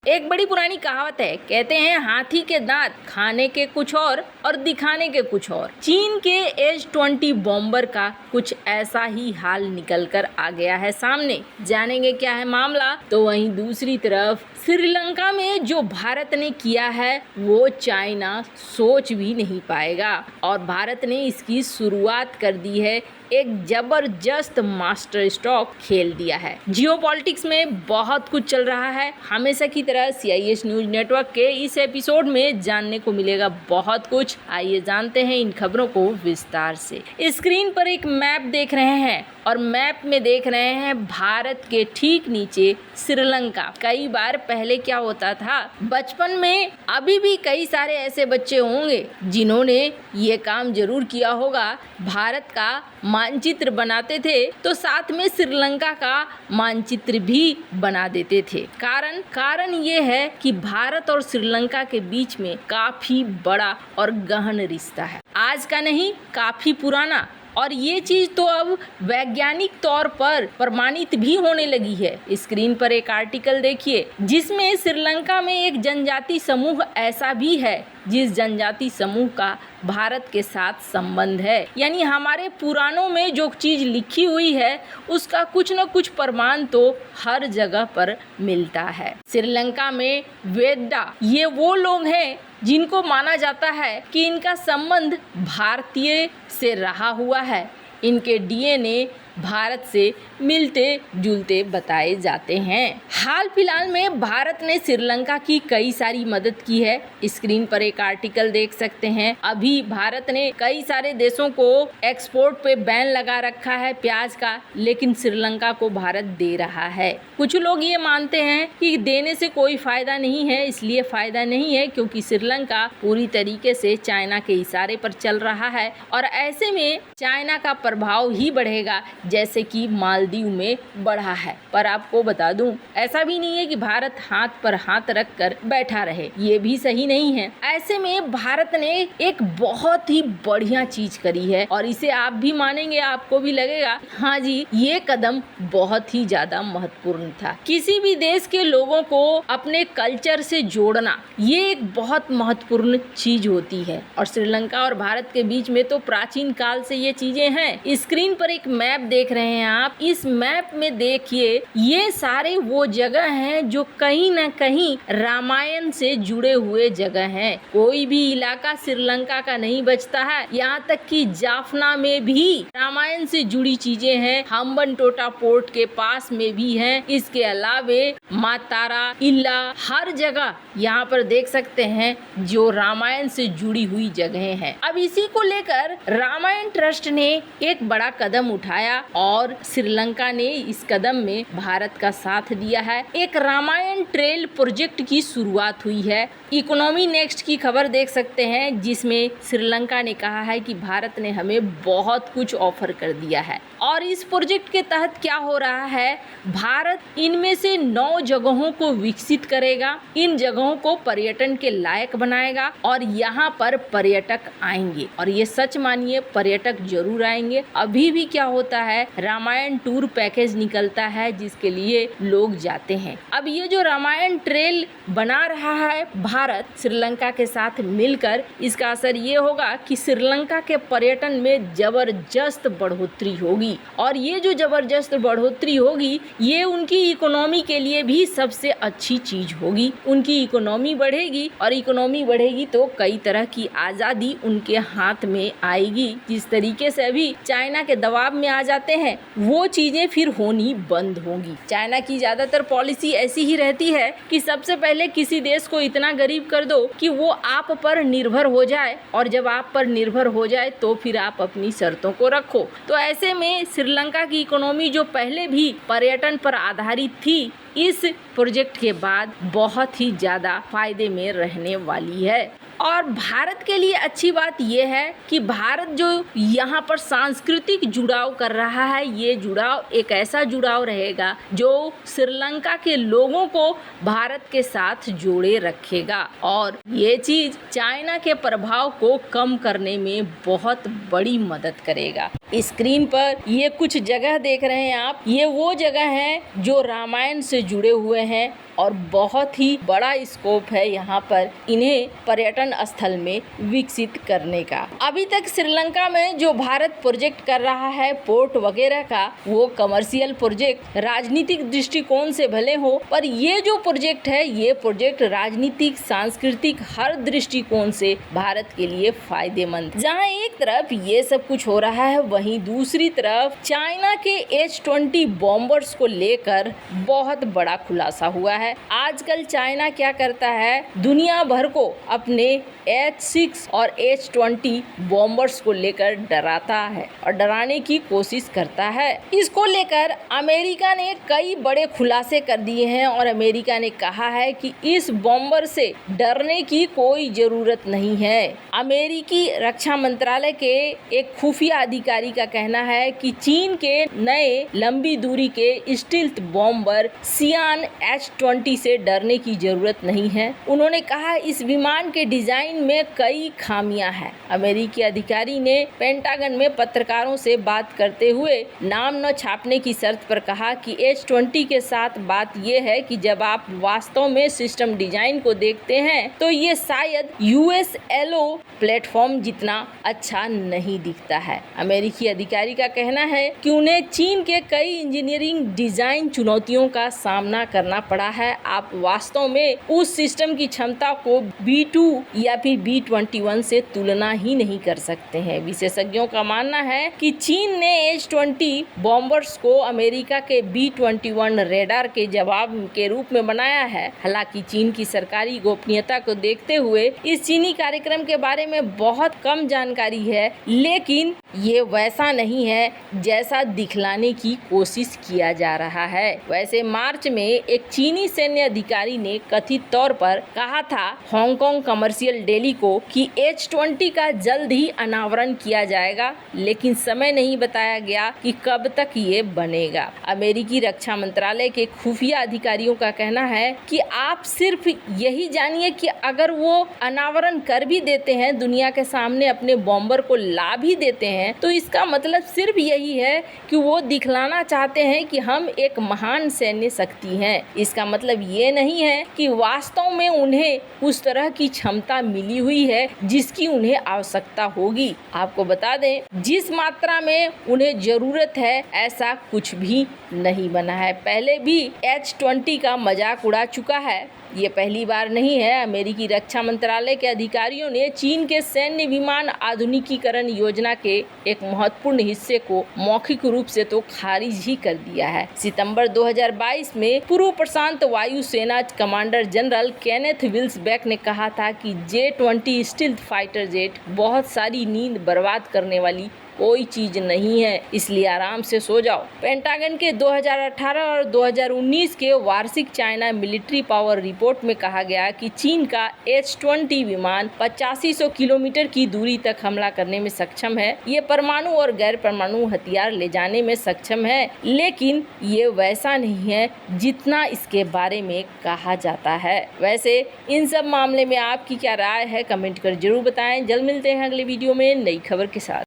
एक बड़ी पुरानी कहावत है, कहते हैं हाथी के दांत खाने के कुछ और दिखाने के कुछ और। चीन के S-20 बॉम्बर का कुछ ऐसा ही हाल निकल कर आ गया है सामने। जानेंगे क्या है मामला। तो वहीं दूसरी तरफ श्रीलंका में जो भारत ने किया है वो चाइना सोच भी नहीं पाएगा और भारत ने इसकी शुरुआत कर दी है। एक जबरदस्त मास्टर स्ट्रोक खेल दिया है। जियोपॉलिटिक्स में बहुत कुछ चल रहा है। हमेशा की तरह CIS न्यूज नेटवर्क के इस एपिसोड में जानने को मिलेगा बहुत कुछ। आइए जानते हैं इन खबरों को विस्तार से। स्क्रीन पर एक मैप देख रहे हैं और मैप में देख रहे हैं भारत के ठीक नीचे श्रीलंका। कई बार पहले क्या होता था, बचपन में अभी भी कई सारे ऐसे बच्चे होंगे जिन्होंने ये काम जरूर किया होगा। भारत का मानचित्र बनाते थे तो साथ में श्रीलंका का मानचित्र भी बना देते थे। कारण ये है कि भारत और श्रीलंका के बीच में काफी बड़ा और गहन रिश्ता है। आज का नहीं, काफी पुराना। और ये चीज तो अब वैज्ञानिक तौर पर प्रमाणित भी होने लगी है। स्क्रीन पर एक आर्टिकल देखिए जिसमें श्रीलंका में एक जनजाति समूह ऐसा भी है जिस जनजाति समूह का भारत के साथ संबंध है। यानी हमारे पुराणों में जो चीज लिखी हुई है उसका कुछ न कुछ प्रमाण तो हर जगह पर मिलता है। श्रीलंका में वेदा ये वो लोग हैं जिनको माना जाता है कि इनका संबंध भारतीय से रहा हुआ है। इनके DNA भारत से मिलते जुलते बताए जाते हैं। हाल फिलहाल में भारत ने श्रीलंका की कई सारी मदद की है। स्क्रीन पर एक आर्टिकल देख सकते हैं। अभी भारत ने कई सारे देशों को एक्सपोर्ट पे बैन लगा रखा है प्याज का, लेकिन श्रीलंका को भारत दे रहा है। कुछ लोग ये मानते हैं कि देने से कोई फायदा नहीं है, इसलिए फायदा नहीं है क्योंकि श्रीलंका पूरी तरीके से चाइना के इशारे पर चल रहा है और ऐसे में चाइना का प्रभाव ही बढ़ेगा जैसे कि मालदीव में बढ़ा है। पर आपको बता दूं, ऐसा भी नहीं है कि भारत हाथ पर हाथ रखकर बैठा रहे, ये भी सही नहीं है। ऐसे में भारत ने एक बहुत ही बढ़िया चीज करी है और इसे आप भी मानेंगे, आपको भी लगेगा हाँ जी ये कदम बहुत ही ज्यादा महत्वपूर्ण था। किसी भी देश के लोगों को अपने कल्चर से जोड़ना ये एक बहुत महत्वपूर्ण चीज होती है और श्रीलंका और भारत के बीच में तो प्राचीन काल से ये चीजें हैं। स्क्रीन पर एक मैप देख रहे हैं आप। इस मैप में देखिए ये सारे वो जगह हैं जो कहीं न कहीं रामायण से जुड़े हुए जगह हैं। कोई भी इलाका श्रीलंका का नहीं बचता है। यहाँ तक कि जाफना में भी रामायण से जुड़ी चीजें हैं। हम्बनटोटा पोर्ट के पास में भी हैं। इसके अलावे मातारा, इल्ला, हर जगह यहाँ पर देख सकते हैं जो रामायण से जुड़ी हुई जगहें हैं। अब इसी को लेकर रामायण ट्रस्ट ने एक बड़ा कदम उठाया और श्रीलंका ने इस कदम में भारत का साथ दिया है। एक रामायण ट्रेल प्रोजेक्ट की शुरुआत हुई है। इकोनॉमी नेक्स्ट की खबर देख सकते हैं जिसमें श्रीलंका ने कहा है कि भारत ने हमें बहुत कुछ ऑफर कर दिया है और इस प्रोजेक्ट के तहत क्या हो रहा है, भारत इनमें से 9 जगहों को विकसित करेगा। इन जगहों को पर्यटन के लायक बनाएगा और यहाँ पर पर्यटक आएंगे और ये सच मानिए पर्यटक जरूर आएंगे। अभी भी क्या होता है, रामायण टूर पैकेज निकलता है जिसके लिए लोग जाते हैं। अब ये जो रामायण ट्रेल बना रहा है भारत श्रीलंका के साथ मिलकर, इसका असर ये होगा कि श्रीलंका के पर्यटन में जबरदस्त बढ़ोतरी होगी और ये जो जबरदस्त बढ़ोतरी होगी ये उनकी इकोनॉमी के लिए भी सबसे अच्छी चीज होगी। उनकी इकोनॉमी बढ़ेगी और इकोनॉमी बढ़ेगी तो कई तरह की आज़ादी उनके हाथ में आएगी। जिस तरीके से अभी चाइना के दबाव में आ जाते हैं वो चीजें फिर होनी बंद होंगी। चाइना की ज्यादातर पॉलिसी ऐसी ही रहती है कि सबसे पहले किसी देश को इतना गरीब कर दो कि वो आप पर निर्भर हो जाए और जब आप पर निर्भर हो जाए तो फिर आप अपनी शर्तों को रखो। तो ऐसे में श्रीलंका की इकोनॉमी जो पहले भी पर्यटन पर आधारित थी, इस प्रोजेक्ट के बाद बहुत ही ज्यादा फायदे में रहने वाली है। और भारत के लिए अच्छी बात यह है कि भारत जो यहाँ पर सांस्कृतिक जुड़ाव कर रहा है, ये जुड़ाव एक ऐसा जुड़ाव रहेगा जो श्रीलंका के लोगों को भारत के साथ जोड़े रखेगा और ये चीज चाइना के प्रभाव को कम करने में बहुत बड़ी मदद करेगा। स्क्रीन पर ये कुछ जगह देख रहे हैं आप, ये वो जगह है जो रामायण से जुड़े हुए हैं। और बहुत ही बड़ा स्कोप है यहाँ पर इन्हें पर्यटन स्थल में विकसित करने का। अभी तक श्रीलंका में जो भारत प्रोजेक्ट कर रहा है पोर्ट वगैरह का, वो कमर्शियल प्रोजेक्ट राजनीतिक दृष्टिकोण से भले हो, पर ये जो प्रोजेक्ट है ये प्रोजेक्ट राजनीतिक, सांस्कृतिक हर दृष्टिकोण से भारत के लिए फायदेमंद। जहाँ एक तरफ ये सब कुछ हो रहा है, वहीं दूसरी तरफ चाइना के H-20 बॉम्बर्स को लेकर बहुत बड़ा खुलासा हुआ है। आजकल चाइना क्या करता है, दुनिया भर को अपने H-6 और H-20 बॉम्बर्स को लेकर डराता है और डराने की कोशिश करता है। इसको लेकर अमेरिका ने कई बड़े खुलासे कर दिए हैं और अमेरिका ने कहा है कि इस बॉम्बर से डरने की कोई जरूरत नहीं है। अमेरिकी रक्षा मंत्रालय के एक खुफिया अधिकारी का कहना है कि चीन के नए लंबी दूरी के स्टील्थ बॉम्बर सियान H-20 से डरने की जरूरत नहीं है। उन्होंने कहा इस विमान के डिजाइन में कई खामियां हैं। अमेरिकी अधिकारी ने पेंटागन में पत्रकारों से बात करते हुए नाम न छापने की शर्त पर कहा कि H-20 के साथ बात यह है कि जब आप वास्तव में सिस्टम डिजाइन को देखते हैं तो ये शायद USLO प्लेटफॉर्म जितना अच्छा नहीं दिखता है। अमेरिकी अधिकारी का कहना है कि उन्हें चीन के कई इंजीनियरिंग डिजाइन चुनौतियों का सामना करना पड़ा है। आप वास्तव में उस सिस्टम की क्षमता को B-2 या फिर B-21 से तुलना ही नहीं कर सकते हैं। विशेषज्ञों का मानना है कि चीन ने H-20 बॉम्बर्स को अमेरिका के B-21 रेडार के जवाब के रूप में बनाया है। हालांकि चीन की सरकारी गोपनीयता को देखते हुए इस चीनी कार्यक्रम के बारे में बहुत कम जानकारी है, लेकिन ये वैसा नहीं है जैसा दिखलाने की कोशिश किया जा रहा है। वैसे मार्च में एक चीनी सैन्य अधिकारी ने कथित तौर पर कहा था हांगकांग कमर्शियल डेली को कि H-20 का जल्द ही अनावरण किया जाएगा, लेकिन समय नहीं बताया गया कि कब तक ये बनेगा। अमेरिकी रक्षा मंत्रालय के खुफिया अधिकारियों का कहना है कि आप सिर्फ यही जानिए कि अगर वो अनावरण कर भी देते हैं, दुनिया के सामने अपने बॉम्बर को ला भी देते हैं, तो इसका मतलब सिर्फ यही है कि वो दिखलाना चाहते हैं कि हम एक महान सैन्य शक्ति हैं। इसका मतलब ये नहीं है कि वास्तव में उन्हें उस तरह की क्षमता मिली हुई है जिसकी उन्हें आवश्यकता होगी। आपको बता दें जिस मात्रा में उन्हें जरूरत है ऐसा कुछ भी नहीं बना है। पहले भी H-20 का मजाक उड़ा चुका है, ये पहली बार नहीं है। अमेरिकी रक्षा मंत्रालय के अधिकारियों ने चीन के सैन्य विमान आधुनिकीकरण योजना के एक महत्वपूर्ण हिस्से को मौखिक रूप से तो खारिज ही कर दिया है। सितंबर 2022 में पूर्व प्रशांत वायु सेना कमांडर जनरल केनेथ विल्सबेक ने कहा था कि J-20 स्टील्थ फाइटर जेट बहुत सारी नींद बर्बाद करने वाली कोई चीज नहीं है, इसलिए आराम से सो जाओ। पेंटागन के 2018 और 2019 के वार्षिक चाइना मिलिट्री पावर रिपोर्ट में कहा गया कि चीन का H-20 विमान 8500 किलोमीटर की दूरी तक हमला करने में सक्षम है। ये परमाणु और गैर परमाणु हथियार ले जाने में सक्षम है, लेकिन ये वैसा नहीं है जितना इसके बारे में कहा जाता है। वैसे इन सब मामले में आपकी क्या राय है, कमेंट कर जरूर बताएं। जल्द मिलते हैं अगले वीडियो में नई खबर के साथ।